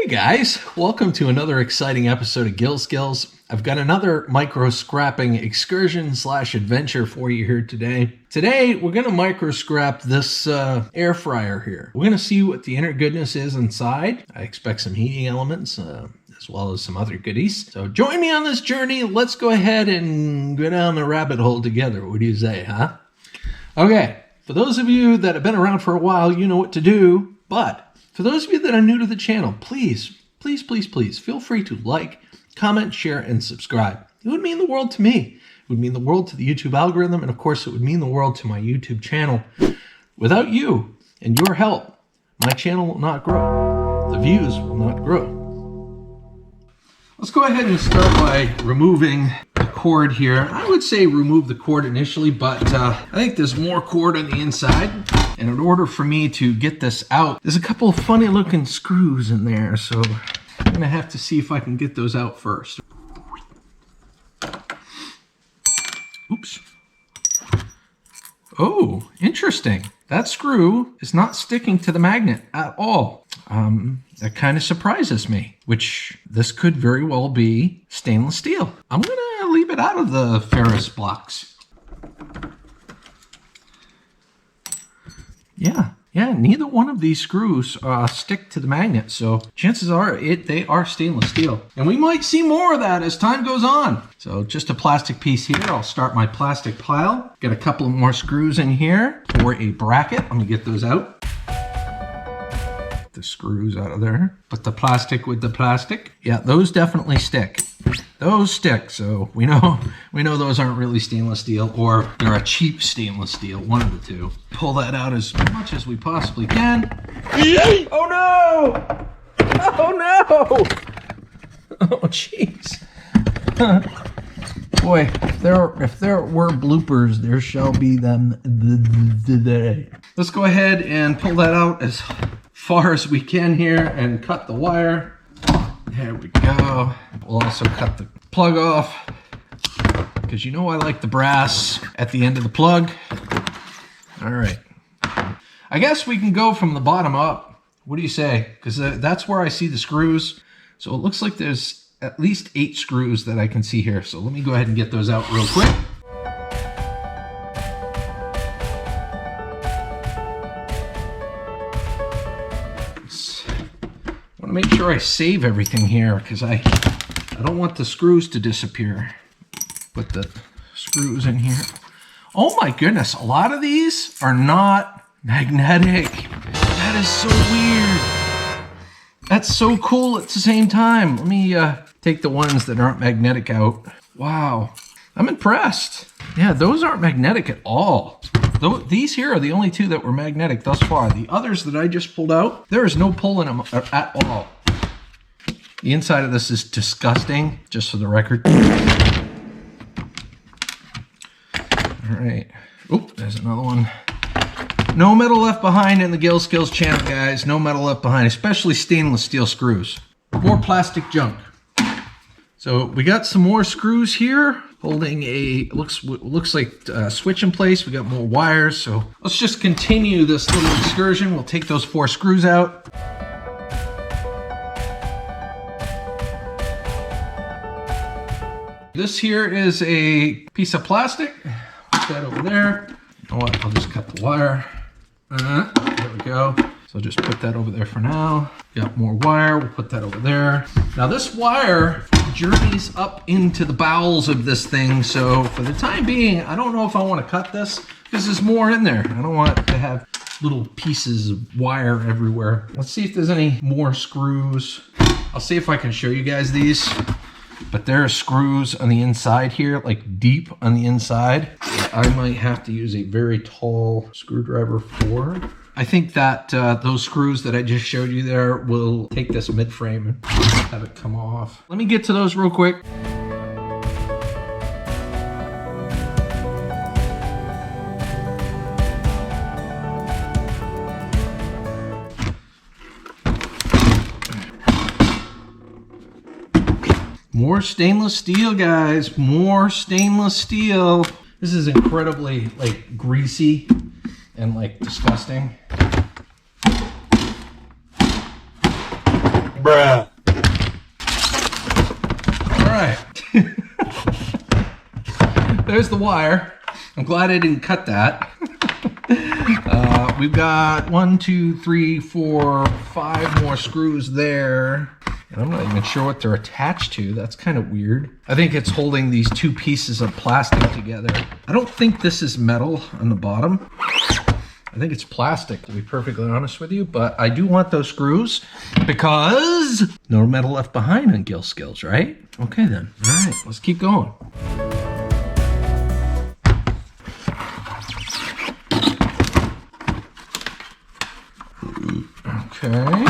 guys, welcome to another exciting episode of Gil Skillz. I've got another micro scrapping excursion / adventure for you here today. Today, we're going to micro scrap this air fryer here. We're going to see what the inner goodness is inside. I expect some heating elements as well as some other goodies. So join me on this journey. Let's go ahead and go down the rabbit hole together. What do you say, huh? Okay, for those of you that have been around for a while, you know what to do, but for those of you that are new to the channel, please feel free to like, comment, share, and subscribe. It would mean the world to me. It would mean the world to the YouTube algorithm, and of course, it would mean the world to my YouTube channel. Without you and your help, my channel will not grow. The views will not grow. Let's go ahead and start by removing the cord here. I would say remove the cord initially, but I think there's more cord on the inside. And in order for me to get this out, there's a couple of funny looking screws in there. So I'm gonna have to see if I can get those out first. Oops. Oh, interesting. That screw is not sticking to the magnet at all. That kind of surprises me, which this could very well be stainless steel. I'm gonna leave it out of the ferrous blocks. Yeah, neither one of these screws stick to the magnet, so chances are they are stainless steel. And we might see more of that as time goes on. So just a plastic piece here. I'll start my plastic pile. Got a couple of more screws in here for a bracket. Let me get those out. The screws out of there. Put the plastic with the plastic. Yeah, those definitely stick. Those stick, so we know those aren't really stainless steel, or they're a cheap stainless steel, one of the two. Pull that out as much as we possibly can. Oh no! Oh no! Oh jeez. Boy, if there were bloopers, there shall be them today. Let's go ahead and pull that out as far as we can here and cut the wire. There we go. We'll also cut the plug off because you know I like the brass at the end of the plug. All right. I guess we can go from the bottom up. What do you say? Because that's where I see the screws. So it looks like there's at least 8 screws that I can see here. So let me go ahead and get those out real quick. Make sure I save everything here because I don't want the screws to disappear. Put the screws in here. Oh my goodness, a lot of these are not magnetic. That is so weird. That's so cool at the same time. Let me take the ones that aren't magnetic out. Wow, I'm impressed. Yeah, those aren't magnetic at all. These here are the only 2 that were magnetic thus far. The others that I just pulled out, there is no pull in them at all. The inside of this is disgusting, just for the record. All right. Oop, there's another one. No metal left behind in the Gil Skillz channel, guys. No metal left behind, especially stainless steel screws. More plastic junk. So we got some more screws here. Holding a, looks like a switch in place. We got more wires, so let's just continue this little excursion. We'll take those 4 screws out. This here is a piece of plastic. Put that over there. You know what? I'll just cut the wire. There we go. So just put that over there for now. Got more wire, we'll put that over there. Now this wire journeys up into the bowels of this thing, so for the time being, I don't know if I want to cut this, because there's more in there. I don't want to have little pieces of wire everywhere. Let's see if there's any more screws. I'll see if I can show you guys these. But there are screws on the inside here, like deep on the inside. I might have to use a very tall screwdriver for. I think that those screws that I just showed you there will take this mid-frame and have it come off. Let me get to those real quick. More stainless steel, guys. More stainless steel. This is incredibly like greasy and like disgusting. Bruh. All right. There's the wire. I'm glad I didn't cut that. We've got 1, 2, 3, 4, 5 more screws there. And I'm not even sure what they're attached to. That's kind of weird. I think it's holding these 2 pieces of plastic together. I don't think this is metal on the bottom. I think it's plastic, to be perfectly honest with you, but I do want those screws because no metal left behind on Gil Skillz, right? Okay then. All right, let's keep going. Okay.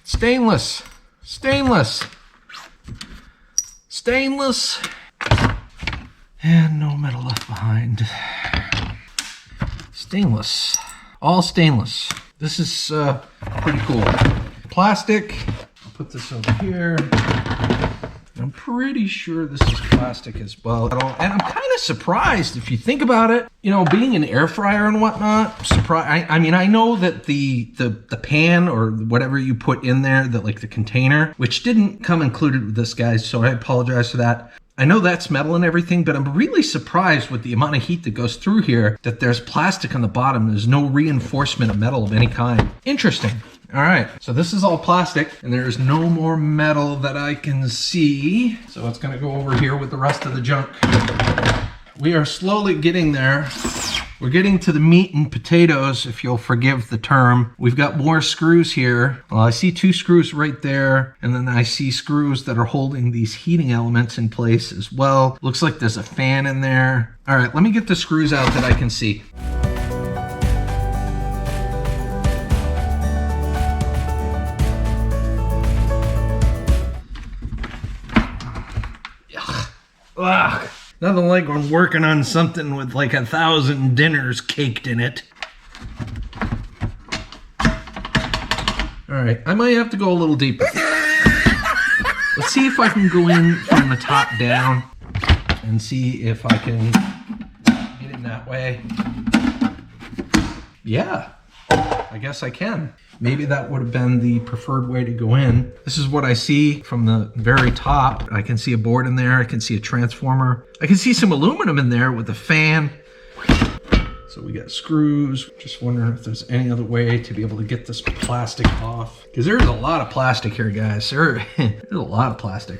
Stainless. Stainless. Stainless. And no metal left behind. Stainless. All stainless. This is pretty cool. Plastic. I'll put this over here. I'm pretty sure this is plastic as well. And I'm kind of surprised if you think about it. You know, being an air fryer and whatnot, I mean, I know that the pan or whatever you put in there, like the container, which didn't come included with this, guys, so I apologize for that. I know that's metal and everything, but I'm really surprised with the amount of heat that goes through here that there's plastic on the bottom. There's no reinforcement of metal of any kind. Interesting. All right, so this is all plastic and there's no more metal that I can see. So it's gonna go over here with the rest of the junk. We are slowly getting there. We're getting to the meat and potatoes, if you'll forgive the term. We've got more screws here. Well, I see 2 screws right there, and then I see screws that are holding these heating elements in place as well. Looks like there's a fan in there. All right, let me get the screws out that I can see. Ugh. Nothing like when working on something with like 1,000 dinners caked in it. All right, I might have to go a little deeper. Let's see if I can go in from the top down and see if I can get in that way. Yeah, I guess I can. Maybe that would have been the preferred way to go in. This is what I see from the very top. I can see a board in there. I can see a transformer. I can see some aluminum in there with a fan. So we got screws. Just wondering if there's any other way to be able to get this plastic off. Because there's a lot of plastic here, guys. There's a lot of plastic.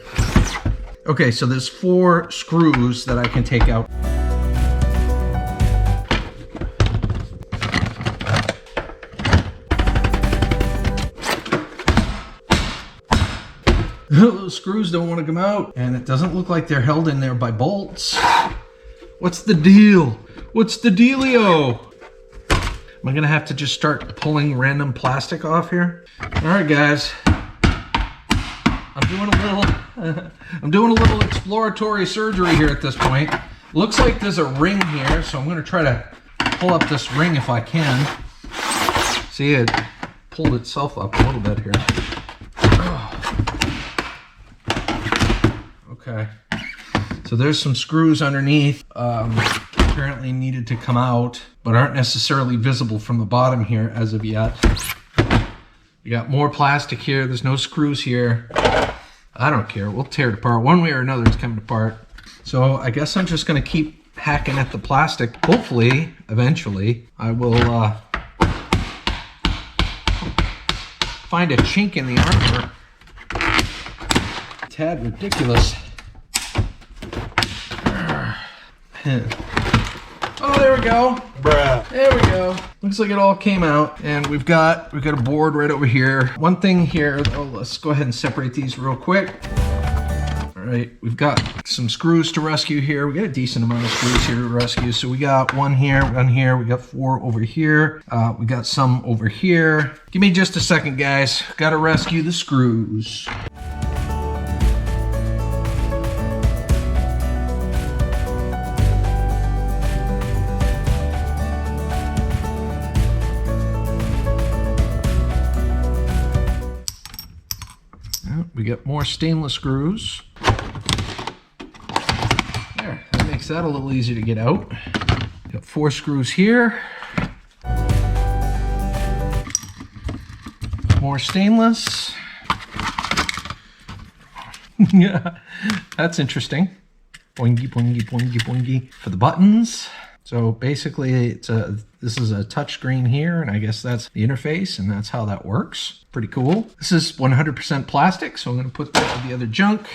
Okay, so there's 4 screws that I can take out. Those screws don't want to come out, and it doesn't look like they're held in there by bolts. What's the deal? What's the dealio? Am I gonna have to just start pulling random plastic off here? All right, guys. I'm doing a little exploratory surgery here at this point. Looks like there's a ring here, so I'm gonna try to pull up this ring if I can. See, it pulled itself up a little bit here. Okay, so there's some screws underneath, apparently needed to come out, but aren't necessarily visible from the bottom here as of yet. We got more plastic here, there's no screws here. I don't care, we'll tear it apart. One way or another, it's coming apart. So I guess I'm just gonna keep hacking at the plastic. Hopefully, eventually, I will find a chink in the armor. A tad ridiculous. Oh, there we go. Bruh. There we go. Looks like it all came out, and we've got a board right over here. One thing here, let's go ahead and separate these real quick. All right, we've got some screws to rescue here. We got a decent amount of screws here to rescue. So we got one here, we got 4 over here. We got some over here. Give me just a second, guys. Got to rescue the screws. We got more stainless screws. There, that makes that a little easier to get out. Got 4 screws here. more stainless. Yeah, that's interesting. Boingy, boingy, boingy, boingy. For the buttons. So basically, this is a touch screen here, and I guess that's the interface, and that's how that works. Pretty cool. This is 100% plastic, so I'm going to put that with the other junk.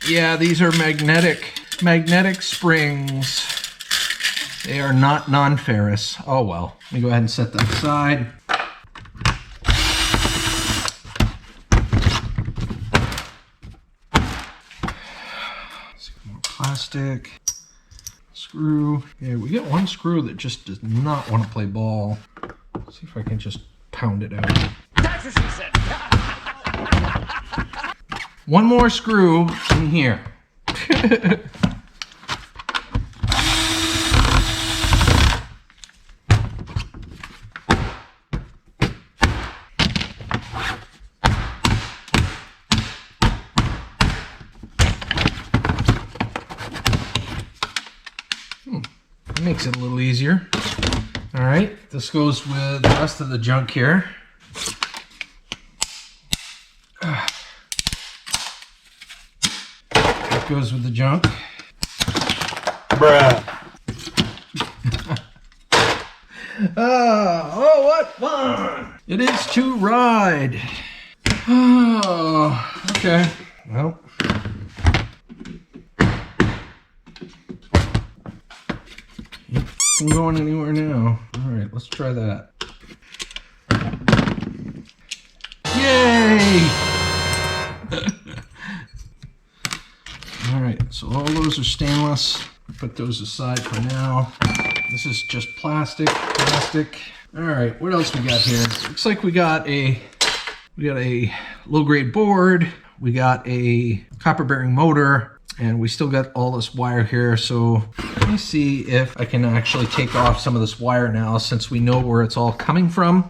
Yeah, these are magnetic springs. They are not non-ferrous. Oh well. Let me go ahead and set that aside. More plastic. Screw. Yeah, we get one screw that just does not want to play ball. Let's see if I can just pound it out. That's what she said. One more screw in here. Makes it a little easier. All right, this goes with the rest of the junk here. That goes with the junk. Bruh. Oh, what fun it is to ride. Oh, okay. Well. I'm going anywhere now. All right, let's try that. Yay! All right, so all those are stainless. Put those aside for now. This is just plastic. All right, what else we got here? Looks like we got a low-grade board. We got a copper-bearing motor. And we still got all this wire here, so let me see if I can actually take off some of this wire now, since we know where it's all coming from.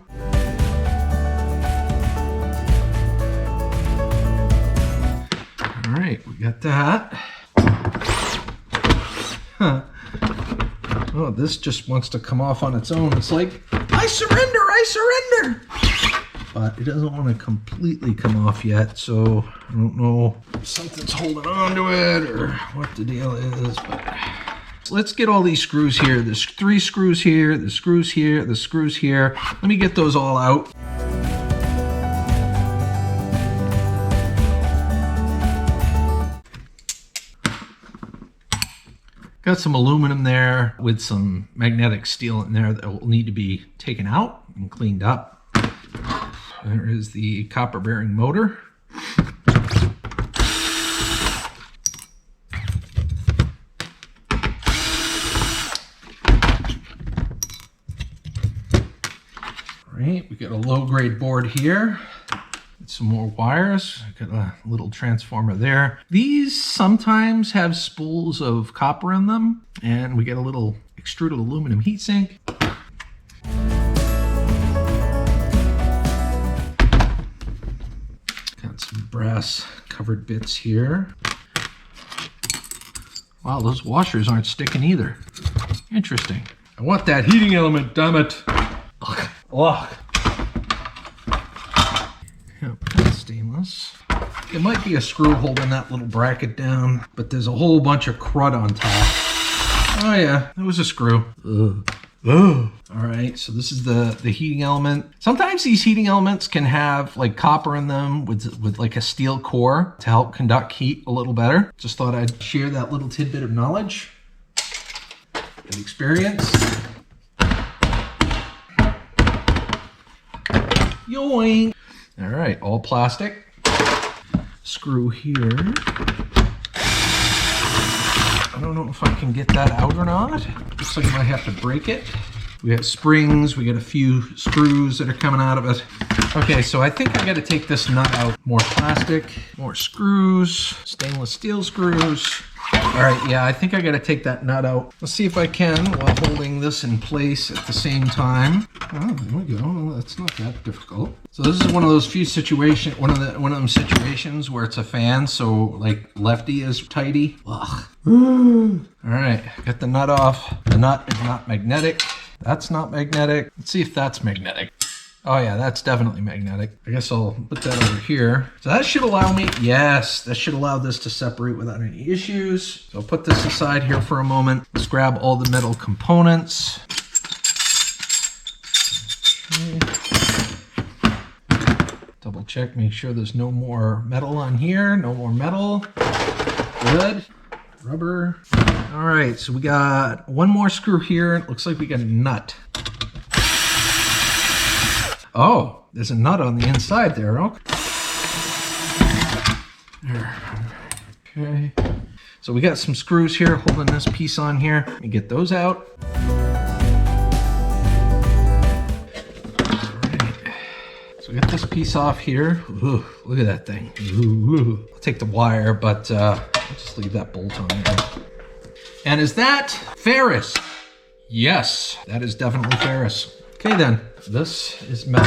All right, we got that. Huh. Oh, this just wants to come off on its own. It's like, I surrender, I surrender! But it doesn't want to completely come off yet, so I don't know if something's holding on to it or what the deal is. But let's get all these screws here. There's 3 screws here, the screws here, the screws here. Let me get those all out. Got some aluminum there with some magnetic steel in there that will need to be taken out and cleaned up. There is the copper-bearing motor. Right, we got a low-grade board here. Some more wires. Got a little transformer there. These sometimes have spools of copper in them, and we get a little extruded aluminum heatsink. Brass covered bits here. Wow, those washers aren't sticking either. Interesting. I want that heating element, damn it. Ugh. Ugh. Yep, that's stainless. It might be a screw holding that little bracket down, but there's a whole bunch of crud on top. Oh yeah, it was a screw. Ugh. Ugh. All right, so this is the heating element. Sometimes these heating elements can have like copper in them with like a steel core to help conduct heat a little better. Just thought I'd share that little tidbit of knowledge and experience. Yoink! All right, all plastic. Screw here. I don't know if I can get that out or not. Looks like I might have to break it. We got springs, we got a few screws that are coming out of it. Okay, so I think I gotta take this nut out. More plastic, more screws, stainless steel screws. All right, yeah, I think I gotta take that nut out. Let's see if I can while holding this in place at the same time. Oh, there we go. That's not that difficult. So this is one of those few situations, one of them situations where it's a fan, so like lefty is tighty. Ugh. All right, got the nut off. The nut is not magnetic. That's not magnetic. Let's see if that's magnetic. Oh yeah, that's definitely magnetic. I guess I'll put that over here. So that should allow me, yes, that should allow this to separate without any issues. So I'll put this aside here for a moment. Let's grab all the metal components. Okay. Double check, make sure there's no more metal on here. No more metal. Good. Rubber. All right, so we got one more screw here. It looks like we got a nut. Oh, there's a nut on the inside there. Okay. So we got some screws here holding this piece on here. Let me get those out. So we got this piece off here. Ooh, look at that thing. Ooh. I'll take the wire, but I'll just leave that bolt on there. And is that ferrous? Yes, that is definitely ferrous. Okay then, this is metal.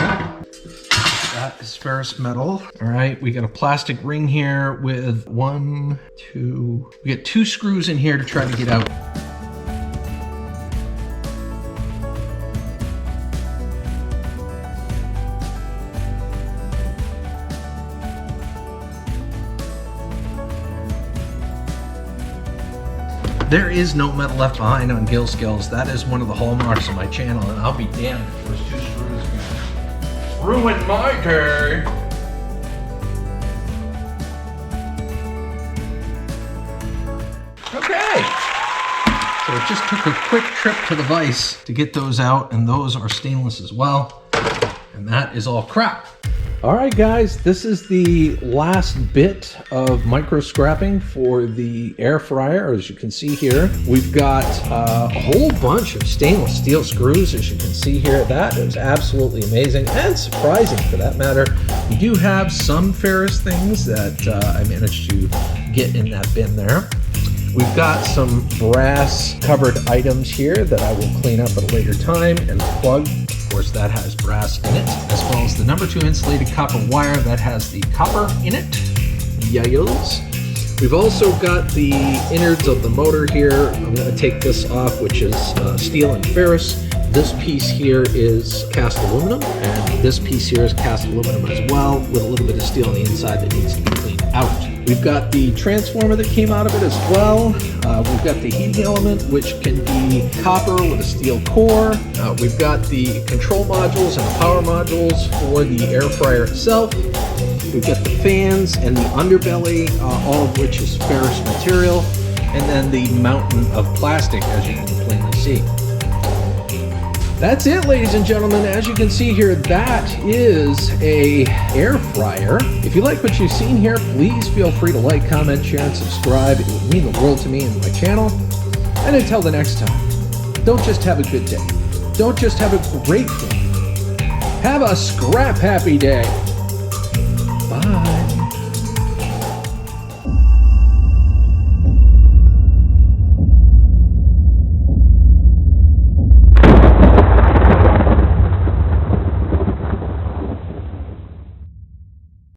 That is ferrous metal. All right, we got a plastic ring here with we got 2 screws in here to try to get out. There is no metal left behind on Gil Skillz. That is one of the hallmarks of my channel, and I'll be damned if those 2 screws ruin my day. Okay. So it just took a quick trip to the vise to get those out, and those are stainless as well. And that is all crap. All right, guys, this is the last bit of micro scrapping for the air fryer. As you can see here, we've got a whole bunch of stainless steel screws. As you can see here, that is absolutely amazing and surprising for that matter. We do have some ferrous things that I managed to get in that bin there. We've got some brass covered items here that I will clean up at a later time and plug. Of course, that has brass in it, as well as the number 2 insulated copper wire that has the copper in it. Yayos. We've also got the innards of the motor here. I'm going to take this off, which is steel and ferrous. This piece here is cast aluminum, and this piece here is cast aluminum as well, with a little bit of steel on the inside that needs to be cleaned out. We've got the transformer that came out of it as well. We've got the heating element, which can be copper with a steel core. We've got the control modules and the power modules for the air fryer itself. We've got the fans and the underbelly, all of which is ferrous material, and then the mountain of plastic, as you can plainly see. That's it, ladies and gentlemen. As you can see here, that is a air fryer. If you like what you've seen here, please feel free to like, comment, share, and subscribe. It would mean the world to me and my channel. And until the next time, don't just have a good day. Don't just have a great day. Have a scrap happy day. Bye.